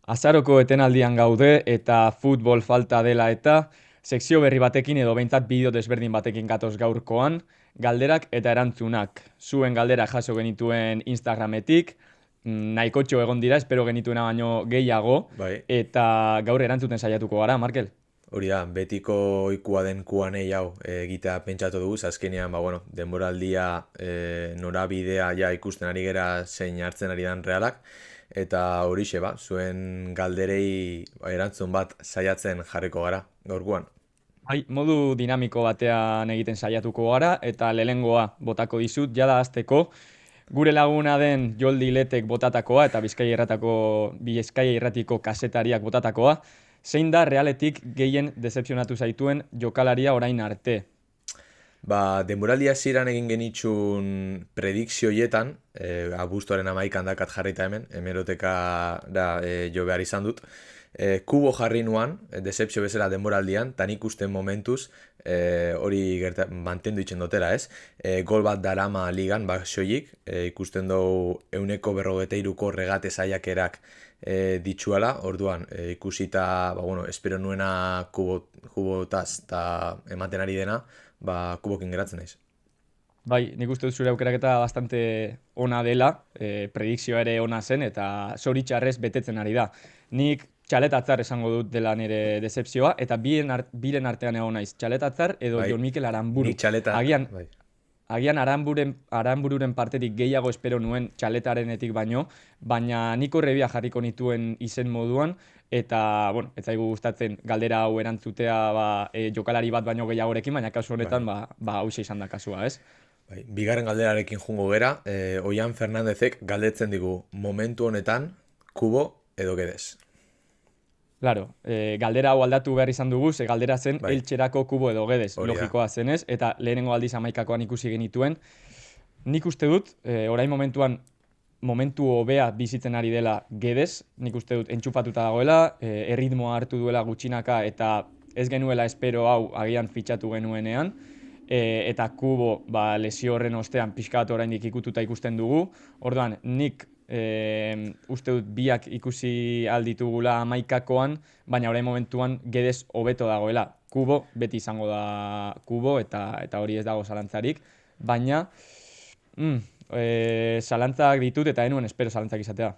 Azaroko etenaldian gaude eta futbol falta dela eta sekzio berri batekin edo behintzat bideo desberdin batekin gatoz gaurkoan, galderak eta erantzunak. Zuen galderak jaso genituen Instagrametik, nahikotxo egon dira, espero genituena baino gehiago, Bai, eta gaur erantzuten saiatuko gara, Markel. hori da, betiko ohikoa den kuanei hau egitea pentsatu dugu, ze azkenean, denboraldia norabidea ja ikusten ari gera zein hartzen ari dan realak, eta horixe zuen galderei erantzun bat saiatzen jarriko gara gaurkoan. Bai, modu dinamiko batean egiten saiatuko gara eta lehengoa botako dizut, jada hasteko gure laguna den Joldi Letek botatakoa eta Bizkaia Irratiko kazetariak botatakoa, zein da realetik gehien decepzionatu zaituen jokalaria orain arte? Denboraldia hasieran egin genitxun predikzioietan, abuztuaren 11 dakat jarrita hemen, hemeroteka jo behar izan dut. Kubo jarri nuan, decepzio bezala denboraldian, tan ikusten momentuz, hori mantendu itxen dutela, ez? Gol bat darama ligan, soilik, ikusten dugu euneko berrogeteiruko regate saiakerak ditxuala, orduan, ikusita, espero nuena kubotaz eta ematen ari dena, kubokin geratzen naiz. Bai, nik uste dut zure aukeraketa bastante ona dela, predikzioa ere ona zen eta zoritxarrez betetzen ari da. Nik txaletatzar esango dut dela nire decepzioa eta biren artean egon naiz. Txaletatzar edo Bai, Jon Mikel ni Aranburu. txaleta, Agian, bai. agian Aranbururen partetik gehiago espero nuen txaletarenetik baino, baina niko rebia jarriko nituen izen moduan, eta, bueno, ez zaigu gustatzen galdera hau erantzutea jokalari bat baino gehiagorekin, baina kasu honetan, Bai. hauxe izan da kasua, ez? Bigarren galderarekin jungo gera, Oian Fernandezek galdetzen digu momentu honetan, kubo edo gedez. Claro, galdera hau aldatu behar izan dugu, ze galdera zen Bai, Eltxerako kubo edo gedez, hori da. logikoa zenez, eta lehenengo aldiz amaikakoan ikusi genituen. Nik uste dut, orain momentu hobea bizitzen ari dela gedez, nik uste dut entxufatuta dagoela, erritmoa hartu duela gutxinaka eta ez genuela espero hau agian fitxatu genuenean, eta kubo lesio horren ostean pixka bat oraindik ikututa ikusten dugu. Orduan, nik uste dut biak ikusi alditugula amaikakoan, baina orain momentuan gedez hobeto dagoela. Kubo beti izango da kubo eta hori ez dago zalantzarik, baina mm, zalantzak ditut eta enuen espero zalantzak izatea.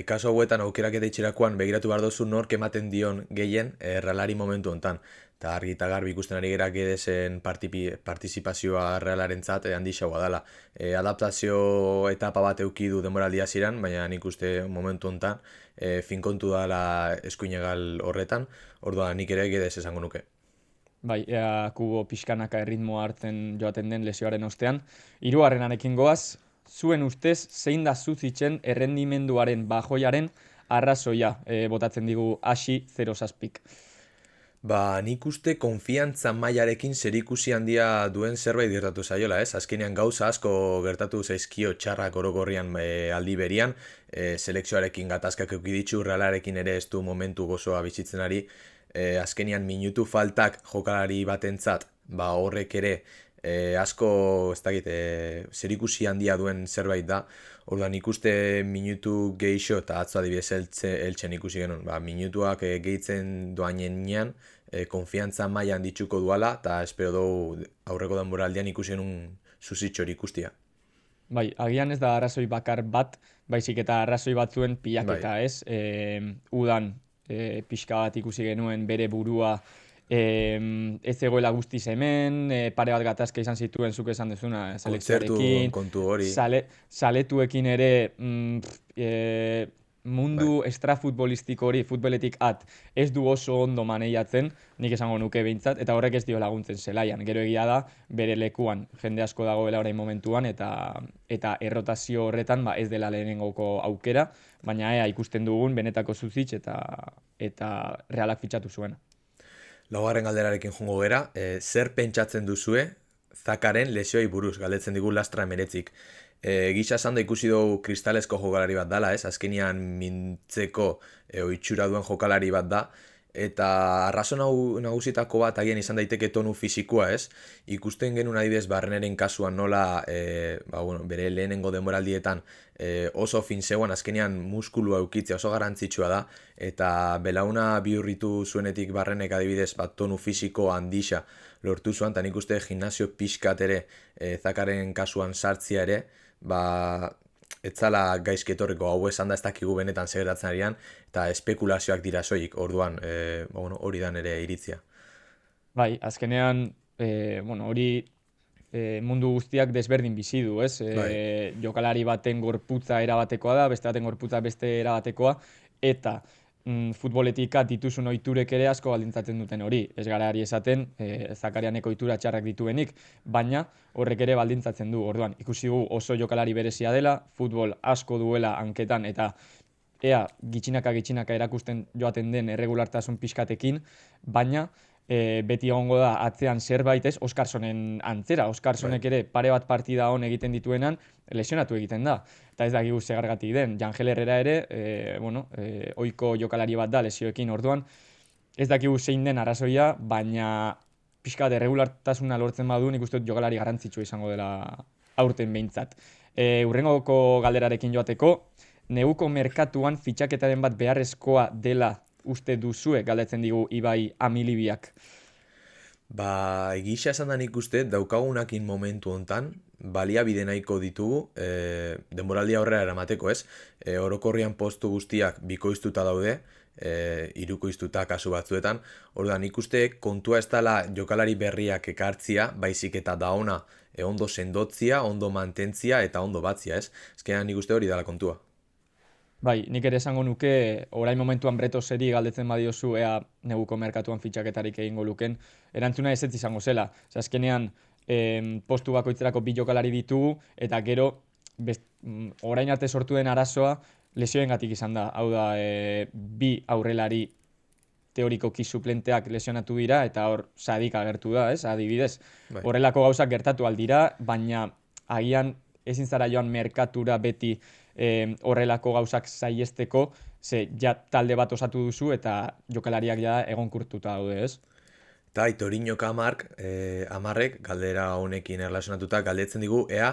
Kaso hauetan aukerak eta itxerakoan begiratu behar dozu nork ematen dion gehien realari momentu hontan. Eta argi eta garbi ikusten ari gera gedezen partizipazioa realarentzat handi xaua dela. Adaptazio etapa bat euki du denboraldia ziren, baina nik uste momentu hontan finkontu dela eskuinegal horretan, orduan nik ere gedez esango nuke. Bai, ea kubo pixkanaka erritmoa hartzen joaten den lesioaren ostean. Hirugarrenarekin goaz, zuen ustez zein da zuzitzen errendimenduaren bajoiaren arrazoia, botatzen digu hasi 0 Nik uste konfiantza mailarekin zerikusi handia duen zerbait gertatu zaiola, ez? Azkenean gauza asko gertatu zaizkio txarrak orokorrian aldi berian, selekzioarekin gatazkak eduki ditu, realarekin ere ez du momentu gozoa bizitzen ari, azkenean minutu faltak jokalari batentzat, horrek ere asko, ez dakit, zerikusi handia duen zerbait da. Orduan ikuste minutu gehixo eta atzo adibidez eltzen ikusi genuen. Minutuak gehitzen doainean, konfiantza mailan ditxuko duala, eta espero dugu aurreko denboraldian ikusi genuen zuzitxori ikustia. Bai, agian ez da arrazoi bakar bat, baizik eta arrazoi batzuen Bai, pilaketa, ez? Udan pixka bat ikusi genuen bere burua ez egoela guztiz hemen, pare bat gatazka izan zituen zuk esan dezuna kontzertu selekzioarekin, kontu hori, zaletuekin ere bai. mundu estrafutbolistiko hori futboletik ez du oso ondo maneiatzen, nik esango nuke behintzat, eta horrek ez dio laguntzen zelaian. Gero egia da, bere lekuan jende asko dagoela orain momentuan, eta errotazio horretan ez dela lehenengoko aukera, baina ikusten dugun benetako zuzitz eta realak fitxatu zuen. Laugarren galderarekin jongo gera, zer pentsatzen duzue Zakaren lesioi buruz, galdetzen digu Lastra Emeretzik. Gisa esan da ikusi dugu kristalesko jokalari bat dala, ez? Azkenian mintzeko oitxura duen jokalari bat da, Eta arrazon nagusitako bat agian izan daiteke tonu fisikoa, ez? Ikusten genuen adibidez Barreneren kasuan nola bere lehenengo denboraldietan oso fin zegoen, azkenean muskulua eukitzea oso garrantzitsua da, eta belauna bihurritu zuenetik Barrenek adibidez tonu fisiko handixa lortu zuen, eta nik uste gimnasio pixkat ere Zakaren kasuan sartzia ere, etzala gaizki etorriko, hau esan da ez dakigu benetan segeratzen arian, eta espekulazioak dira soilik, orduan hori da nere iritzia. Bai, azkenean, hori mundu guztiak desberdin bizi du, ez? Bai, Jokalari baten gorputza erabatekoa da, beste baten gorputza beste erabatekoa, eta futboletika dituzun ohiturek ere asko baldintzatzen duten hori. Ez gara ari esaten, Zakarianek ohitura txarrak dituenik, baina horrek ere baldintzatzen du. Orduan, ikusi gu oso jokalari berezia dela, futbol asko duela hanketan, eta ea gitxinaka erakusten joaten den erregulartasun pixkatekin, baina beti egongo da atzean zerbait, ez, Oskarsonen antzera. bai. Oskarsonek ere pare bat partida on egiten dituenan lesionatu egiten da. Eta ez dakigu segargatik den. Jangel Herrera ere, ohiko jokalari bat da lesioekin, orduan. Ez dakigu zein den arrazoia, baina pixka erregulartasuna lortzen badu, nik uste dut jokalari garrantzitsua izango dela aurten behintzat. Hurrengoko galderarekin joateko, neguko merkatuan fitxaketaren bat beharrezkoa dela uste duzue, galdetzen digu Ibai Amilibiak. Egisa esan da nik uste daukagunakin momentu hontan, baliabide nahiko ditugu, denboraldia aurrera eramateko, ez? Orokorrian postu guztiak bikoiztuta daude, hirukoiztuta kasu batzuetan. Orduan, nik uste kontua ez dela jokalari berriak ekartzia, baizik eta da ona ondo sendotzia, ondo mantentzia eta ondo batzia, ez? Ezkenean nik uste hori dela kontua. Bai, nik ere esango nuke, orain momentuan Bretoseri galdetzen badiozu ea neguko merkatuan fitxaketarik egingo luken, erantzuna ezetz izango zela. Azkenean, postu bakoitzerako bi jokalari ditugu, eta gero, orain arte sortu den arazoa lesioengatik izan da. Hau da, bi aurrelari teorikoki suplenteak lesionatu dira, eta hor Sadik agertu da, ez? Adibidez, Bai. horrelako gauzak gertatu aldira, baina agian ezin zara joan merkatura beti horrelako gauzak saihesteko, ze ja talde bat osatu duzu eta jokalariak ja egonkurtuta daude, ez? Eta Itorinok amarrek, galdera honekin erlazionatuta, galdetzen digu, ea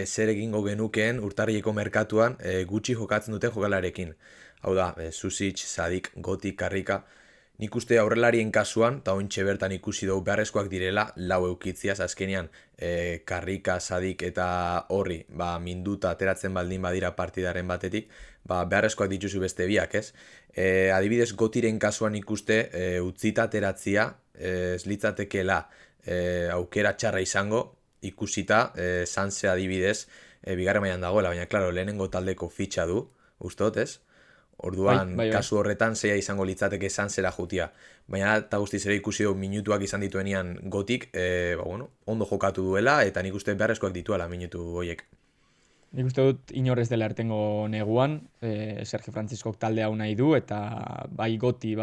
zer egingo genukeen urtarrileko merkatuan gutxi jokatzen duten jokalarekin. Hau da, Susic, Sadik, Goti, Karrika. Nik uste aurrelarien kasuan, eta ointxe bertan ikusi dugu beharrezkoak direla, lau eukitziaz, azkenean Karrika, Sadik eta horri, minduta ateratzen baldin badira partidaren batetik, beharrezkoak dituzu beste biak, ez? Adibidez, Gotiren kasuan ikuste utzita ateratzia, ez litzatekeela aukera txarra izango, ikusita, Sanse adibidez, bigarren mailan dagoela, baina, klaro, lehenengo taldeko fitxa du, ustot, ez? Orduan, Bai. kasu horretan zeia izango litzateke Sansera jutia. Baina, eta guztiz ere ikusi dugu minutuak izan dituenean Gotik, ondo jokatu duela, eta nik uste beharrezkoak dituela minutu horiek. Nik uste dut inorrez dela ertengo neguan, Sergio Franciscok talde hau nahi du, eta bai Goti,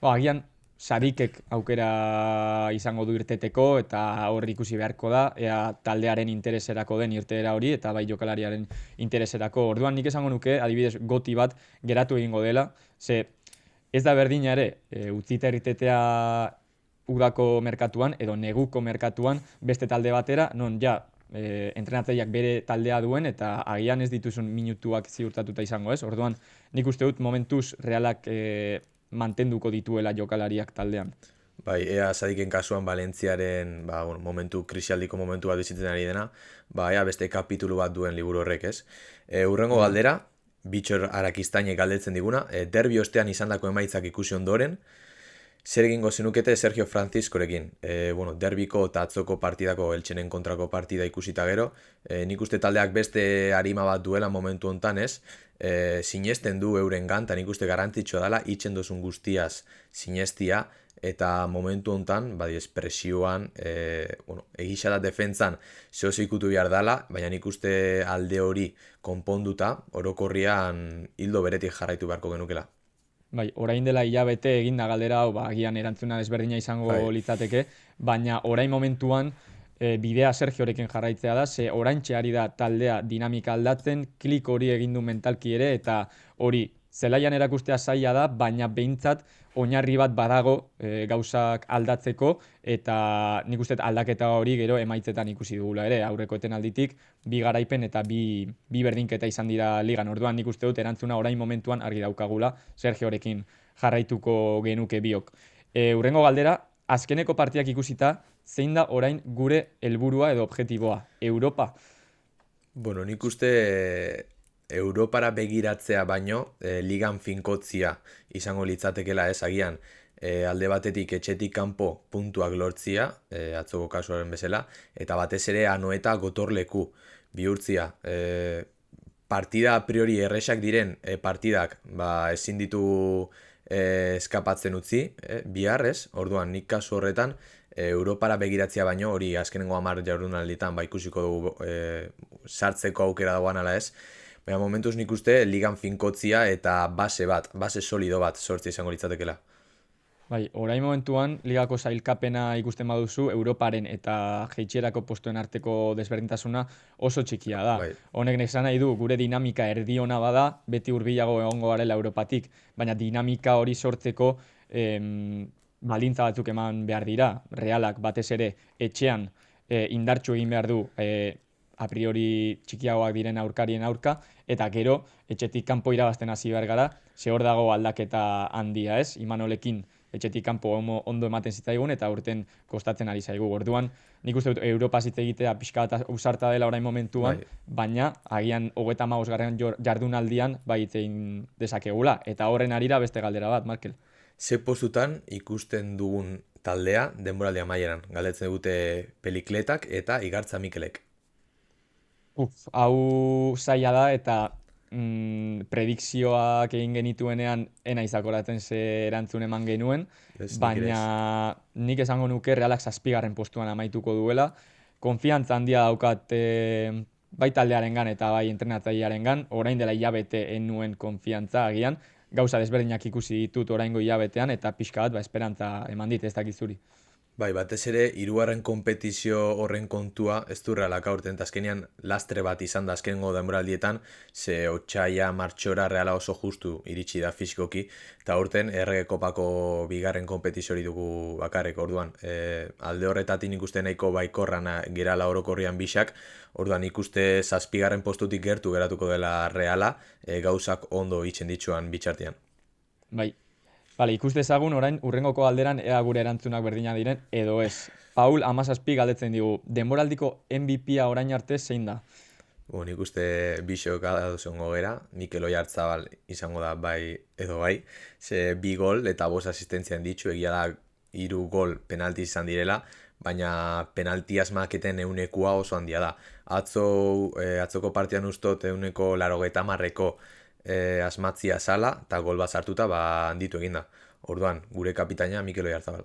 agian Sadikek aukera izango du irteteko, eta hor ikusi beharko da, ea taldearen intereserako den irteera hori, eta bai jokalariaren intereserako. Orduan nik esango nuke, adibidez Goti bat geratu egingo dela, ze ez da berdina ere, utzita irtetea udako merkatuan, edo neguko merkatuan, beste talde batera, non ja, entrenatzaileak bere taldea duen, eta agian ez dituzun minutuak ziurtatuta izango, ez? Orduan, nik uste dut momentuz realak mantenduko dituela jokalariak taldean. Bai, ea Sadiken kasuan Valentziaren momentu, krisialdiko momentu bat bizitzen ari dena, ea beste kapitulu bat duen liburu horrek, ez? Hurrengo galdera, Bitxor Arakistainek galdetzen diguna, derbi ostean izandako emaitzak ikusi ondoren, zer egingo zenukete Sergio Franciscorekin? Derbiko eta atzoko partidako Eltxenen kontrako partida ikusita gero, nik uste taldeak beste arima bat duela momentu hontan, ez? Sinesten du euren ganta, nik uste garrantzitsua dela, itxen duzun guztiaz sinestia, eta momentu hontan, presioan, egisa da defentzan zehoz ikutu behar dela, baina nik uste alde hori konponduta, orokorrian hildo beretik jarraitu beharko genukela. Bai, orain dela hilabete eginda galdera hau, agian erantzuna desberdina izango litzateke, baina orain momentuan bidea Sergiorekin jarraitzea da, oraintxe ari da taldea dinamika aldatzen, klik hori egin du mentalki ere, eta hori zelaian erakustea zaila da, baina behintzat oinarri bat badago gauzak aldatzeko, eta nik uste dut aldaketa hori gero emaitzetan ikusi dugula ere, aurreko etenalditik, bi garaipen eta bi berdinketa izan dira ligan. Orduan nik uste dut erantzuna orain momentuan argi daukagula Sergiorekin jarraituko genuke biok. Hurrengo galdera, azkeneko partiak ikusita, zein da orain gure helburua edo objektiboa? Europa? Bueno, nik uste Europara begiratzea baino, ligan finkotzia izango litzatekela ez agian, alde batetik etxetik kanpo puntuak lortzia, atzoko kasuaren bezala, eta batez ere Anoeta gotorleku bihurtzia. Partida a priori erresak diren partidak ezin ditu eskapatzen utzi, biharrez, orduan nik kasu horretan, Europara begiratzea baino, hori azkenengo 10 jardunalditan ikusiko dugu sartzeko aukera dagoan ala ez, baina momentuz nik uste ligan finkotzia eta base solido bat sortzea izango litzatekela. Bai, orain momentuan ligako sailkapena ikusten baduzu, Europaren eta jeitxierako postuen arteko desberdintasuna oso txikia da. Bai, Honek esan nahi du, gure dinamika erdiona bada, beti hurbilago egongo garela Europatik, baina dinamika hori sortzeko baldintza batzuk eman behar dira. Realak batez ere etxean indartsu egin behar du a priori txikiagoak diren aurkarien aurka, eta gero etxetik kanpo irabazten hasi behar gara, ze hor dago aldaketa handia, ez? Imanolekin etxetik kanpo ondo ematen zitzaigun eta urten kostatzen ari zaigu. Orduan, nik uste dut Europa hitz egitea pixka bat ausarta dela orain momentuan, bai. baina agian 35. Jardunaldian hitz egin dezakegula. Eta horren arira beste galdera bat, Markel. Ze postutan ikusten dugun taldea denboraldi amaieran, galdetzen dute Pelikletak eta Igartza Mikelek. Hau zaila da eta predikzioak egin genituenean ena izakoratzen ze erantzun eman genuen, Ez, nik ere ez. baina nik esango nuke Realak 7. postuan amaituko duela. Konfiantza handia daukat bai taldearengan eta bai entrenatzailearengan, orain dela hilabete en nuen konfiantza agian, gauza desberdinak ikusi ditut oraingo hilabetean eta pixka bat esperantza eman dit ez dakit zuri. Bai, batez ere, hirugarren konpetizio horren kontua ez du Realak aurten, eta azkenean lastre bat izan da azkenengo denboraldietan, ze otsaia martxora Reala oso justu iritsi da fisikoki, eta aurten Errege Kopako bigarren konpetizio hori dugu bakarrik, orduan. Alde horretatik nik uste nahiko baikorran gerala orokorrian bisak, orduan ikuste 7. postutik gertu geratuko dela Reala, gauzak ondo itzen ditsuan bitxartian. Bai, vale, ikus dezagun orain urrengoko galderan ea gure erantzunak berdina diren edo ez. Paul 17 galdetzen digu, denboraldiko MVP-a orain arte zein da? Nik uste bisok ados egongo gera, Mikel Oyarzabal izango da bai edo bai, ze 2 gol eta 5 asistentzia ditu, egia da 3 gol penalti izan direla, baina penalti asmaketen eunekua oso handia da. Atzoko partian ustot euneko 80ko asmatzia sala eta gol bat sartuta handitu eginda. Orduan, gure kapitaina Mikel Oyarzabal.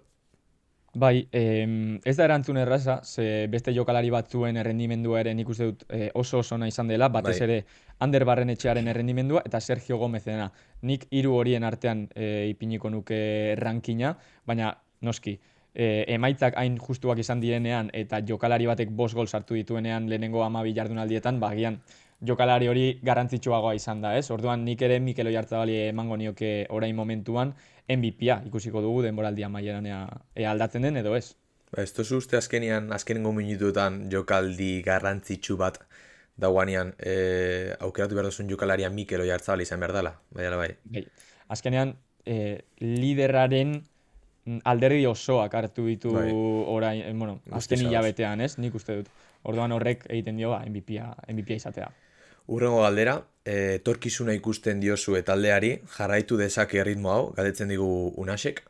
Bai, ez da erantzun erraza, ze beste jokalari batzuen errendimendua ere nik uste dut oso ona izan dela, batez Bai, ere Ander Barrenetxearen errendimendua eta Sergio Gomezena. Nik 3 horien artean ipiniko nuke rankina, baina noski, emaitzak hain justuak izan direnean eta jokalari batek 5 gol sartu dituenean lehenengo 12 jardunaldietan, agian jokalari hori garrantzitsuagoa izan da, ez? Orduan nik ere Mikel Oyarzabali emango nioke orain momentuan MVP-a ikusiko dugu denboraldi amaieran ea aldatzen den edo ez. ez tozu uste azkenengo minutuetan jokaldi garrantzitsu bat dagoanean aukeratu behar duzun jokalaria Mikel Oyarzabal izan behar dela, bai ala bai. Bai. Azkenean, lideraren alderdi osoak hartu ditu Bai, orain, azken guztiz ados. hilabetean, ez? Nik uste dut. Orduan horrek egiten dio MVP-a izatea. Hurrengo galdera, etorkizuna ikusten diozue taldeari, jarraitu dezake erritmo hau, galdetzen digu Unasek.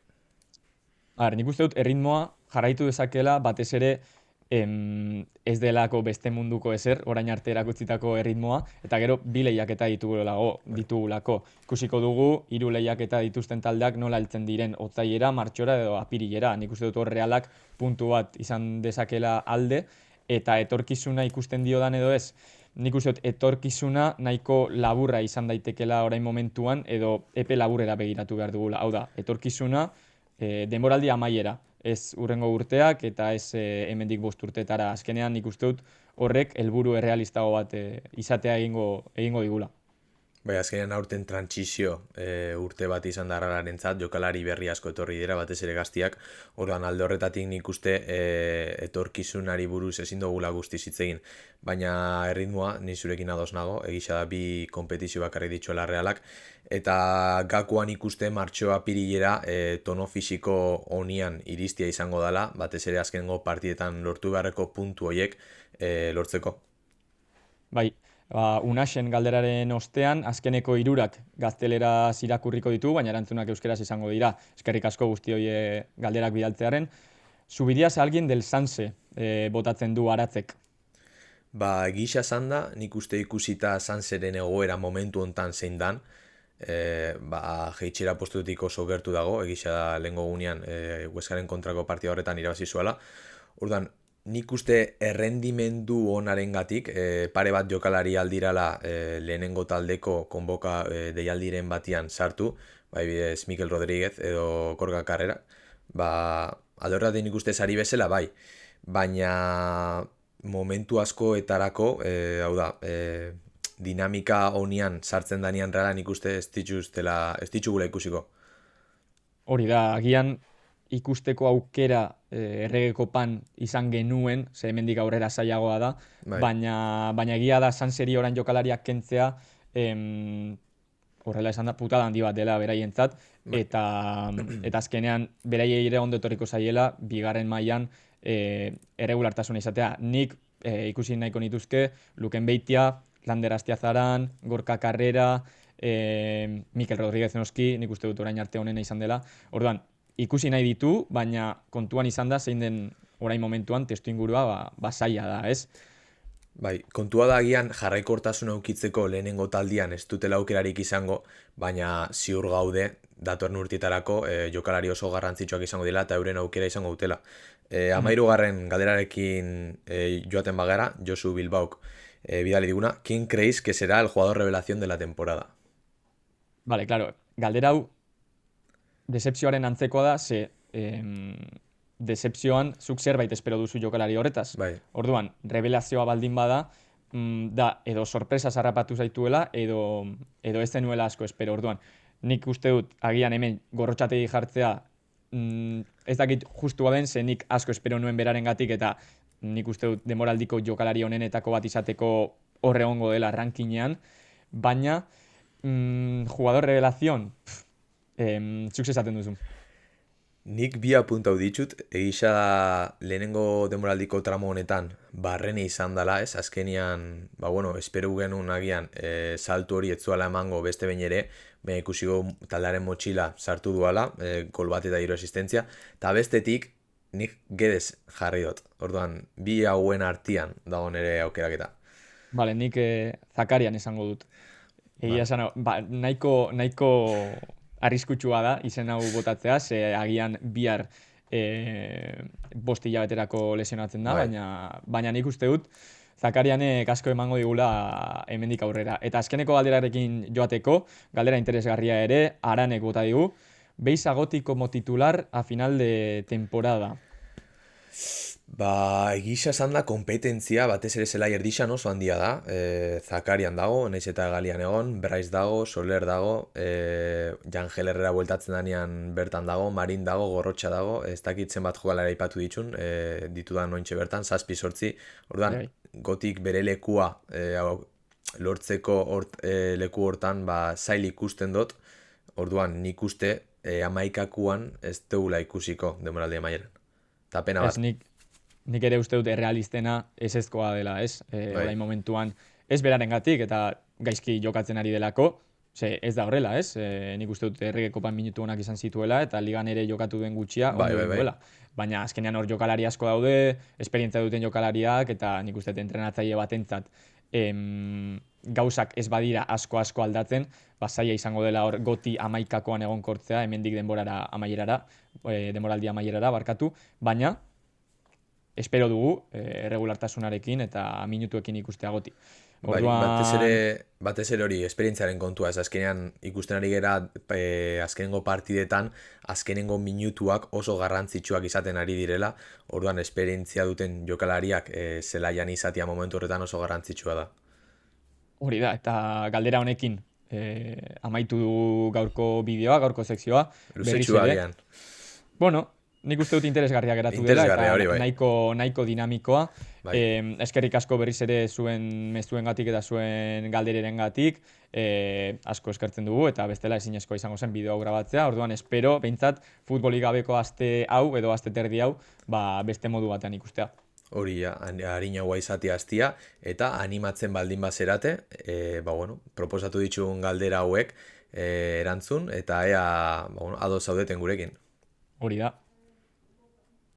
Nik uste dut erritmoa jarraitu dezakela batez ere ez delako beste munduko ezer, orain arte erakutsitako erritmoa, eta gero 2 lehiaketa ditugulako. Ikusiko dugu, 3 lehiaketa dituzten taldeak nola heltzen diren otsailera, martxora edo apirilera. Nik uste dut hor Realak puntu bat izan dezakela alde, eta etorkizuna ikusten diodan edo ez. Nik uste dut etorkizuna nahiko laburra izan daitekela orain momentuan, edo epe laburrera begiratu behar dugula. Hau da, etorkizuna denboraldi amaiera, ez urrengo urteak eta ez hemendik 5 urteetara. Azkenean nik uste dut horrek helburu errealistago bat izatea egingo digula. Bai, azkenean aurten trantsizio urte bat izan da Arralarentzat, jokalari berri asko etorri dira, batez ere gaztiak, orduan alde horretatik nik uste etorkizunari buruz ezin dugula guztiz hitz egin, baina erritmoa ni zurekin ados nago, egisa da bi konpetizio bakarrik dituela Realak, eta gakoan ikuste martxoa pirilera tono fisiko onian iristia izango dela, batez ere azkenengo partidetan lortu beharreko puntu horiek lortzeko. Bai, Unaxen galderaren ostean, azkeneko hirurak gaztelera irakurriko ditu, baina erantzunak euskeraz izango dira. Eskerrik asko guzti hori galderak bidaltzearen. Subirías a alguien del Sanse, botatzen du Aratzek. Ba, gisa esan da, nik uste ikusita Sanseren egoera momentu hontan zein dan, jeitxera postuetik oso gertu dago, egisa da lehengo gunean Hueskaren kontrako partida horretan irabazi zuela. Orduan, nik uste errendimendu onarengatik pare bat jokalari aldirala lehenengo taldeko konboka deialdiren batian sartu, bai bidez Mikel Rodríguez edo Gorka Carrera, alde horretan nik uste sari bezala, bai, baina momentu askoetarako, hau da, dinamika honian sartzen danean Reala nik uste ez ditugula ikusiko. Hori da, agian ikusteko aukera Errege Kopan izan genuen, ze hemendik aurrera zailagoa da, Bai. baina egia da Sanseri orain jokalariak kentzea, horrela esan da, putada handi bat dela beraientzat, eta azkenean beraiei ere ondo etorriko zaiela, bigarren mailan erregulartasuna izatea. Nik ikusi nahiko nituzke, Luken Beitia, Lander Astiazaran, Gorka Carrera, Mikel Rodríguez noski, nik uste dut orain arte honena izan dela. Orduan, ikusi nahi ditu, baina kontuan izan da, zein den orain momentuan testu ingurua zaila da, ez? Bai, kontua da agian jarraikortasuna ukitzeko lehenengo taldian ez dutela aukerarik izango, baina ziur gaude datorren urtietarako jokalari oso garrantzitsuak izango dela eta euren aukera izango dutela. 13. galderarekin joaten bagara, Josu Bilbaok bidali diguna, ¿quién creéis que será el jugador revelación de la temporada? Vale, claro, galdera hau decepzioaren antzekoa da, ze decepzioan zuk zerbait espero duzu jokalari horretaz. Bai. Orduan, revelazioa baldin bada, da edo sorpresa zarrapatu zaituela, edo ez zenuela asko espero. Orduan, nik uste dut, agian hemen gorrotxategi jartzea, ez dakit justua den, ze nik asko espero nuen berarengatik, eta nik uste dut demoraldiko jokalari honenetako bat izateko horre ongo dela rankinean, baina jugador revelación, zuk esaten duzu. Nik bi apuntau ditut, egisa da lehenengo demoraldiko tramo honetan barrene izan dela, ez? Azkenian, espero genuen agian saltu hori etzuala emango beste behin ere, baina ikusiko taldearen motxila sartu duala, gol bat eta 3 asistentzia, eta bestetik nik Guedes jarri dut. Orduan, bi hauen artean dago nire aukeraketa. Vale, nik Zakarian esango dut. Egia esan, nahiko arriskutsua da izen hau botatzea, ze agian bihar 5 hilabeterako lesionatzen da, baina nik uste dut Zakarianek asko emango digula hemendik aurrera. Eta azkeneko galderarekin joateko, galdera interesgarria ere, Aranek bota digu, ¿veis a Goti como titular a final de temporada? Egisa esan da kompetentzia, batez ere zelai erdixan oso handia da, Zakarian dago, naiz eta Galian egon, Brais dago, Soler dago, Jangel Herrera bueltatzen danean bertan dago, Marin dago, Gorrotxa dago, ez dakitzen bat jokalera ipatu ditun, ditudan ointxe bertan, 7-8, orduan, Gotik bere lekua lortzeko leku hortan zail ikusten dut, orduan nik uste 11akuan ez dugula ikusiko demoraldi amaieran. Eta pena bat. Nik ere uste dut errealistena ezezkoa dela, ez? Orain momentuan ez berarengatik eta gaizki jokatzen ari delako, ze ez da horrela, ez? Nik uste dut Errege Kopan minutu onak izan zituela eta ligan ere jokatu duen gutxia ondo duela. Baina azkenean hor jokalari asko daude, esperientzia duten jokalariak eta nik uste dut entrenatzaile batentzat gauzak ez badira asko aldatzen, zaila izango dela hor Goti 11akoan egonkortzea, hemendik demoraldi amaierara barkatu, baina espero dugu erregulartasunarekin eta minutuekin ikustea Goti. Batez ere hori esperientziaren kontua, ez azkenean ikusten ari gera azkenengo partidetan, azkenengo minutuak oso garrantzitsuak izaten ari direla, orduan esperientzia duten jokalariak zelaian izatea momentu horretan oso garrantzitsua da. Hori da, eta galdera honekin amaitu du gaurko bideoa, gaurko sekzioa. Berriz Luzetxua ere. agian. Bueno, nik uste dut interesgarria geratu dela Interesgarria, hori eta bai. nahiko dinamikoa. Bai. Eskerrik asko berriz ere zuen mezuengatik eta zuen galdererengatik. Asko eskertzen dugu eta bestela ezinezkoa izango zen bideo hau grabatzea. Orduan espero behintzat futbolik gabeko aste hau edo aste terdi hau beste modu batean ikustea. Hori ja, harinagoa izatea hastia, eta animatzen baldin bazerate, proposatu ditugun galdera hauek erantzun, eta ea ados zaudeten gurekin. Hori da.